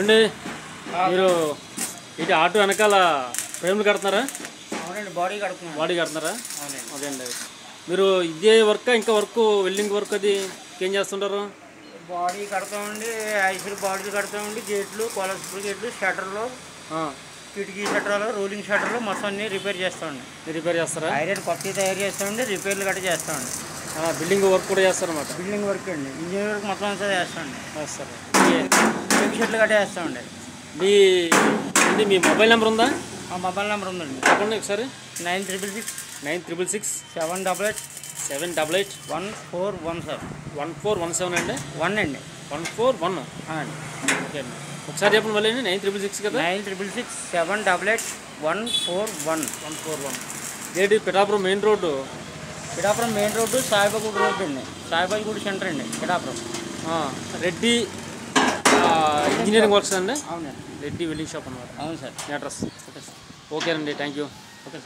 అండి మీరు ఇది ఆటో వెనకాల ఫ్రేమ్లు కడుతున్నారా? అవునండి, బాడీ కడుతున్నారా? అవునండి. అదే అండి. మీరు ఇదే వర్క్ ఇంకా వర్క్ వెల్డింగ్ వర్క్ అది ఏం చేస్తుంటారు? బాడీ కడతామండి, ఐసీలు బాడీలు కడతామండి, గేట్లు, కొలస్ట్రల్ గేట్లు, షట్టర్లు, కిటికీ షట్టర్లు, రోలింగ్ షట్టర్లు మొత్తం అన్ని రిపేర్ చేస్తామండి. రిపేర్ చేస్తారా? ఐరన్ కొత్తవి తయారు చేస్తామండి, రిపేర్లు గట్రా చేస్తామండి. బిల్డింగ్ వర్క్ కూడా చేస్తారన్నమాట? బిల్డింగ్ వర్క్ అండి, ఇంజనీర్ వర్క్ మొత్తం అంతా చేస్తామండి. సరే, షెట్లు గట్రా చేస్తామండి. మీ మొబైల్ నెంబర్ ఉందా? మా మొబైల్ నెంబర్ ఉందండి, చెప్పండి ఒకసారి. 9666 788 1417 1417 అండి. 1 అండి, 141. ఓకే అండి, ఒకసారి చెప్పండి మళ్ళీ. 9666 కదా? 9666 788 141. ఏంటి Pithapuram main road? Pithapuram main road, Saibaba road అండి, సాయిబాబా గుడి సెంటర్ అండి పిఠాపురం. రెడ్డి ఇంజనీరింగ్ వర్క్స్ అండి. అవునండి, రెడ్డి వెల్డింగ్ షాప్ అన్నమాట. అవును సార్. అడ్రస్ ఓకేనండి, థ్యాంక్ యూ. Okay sir.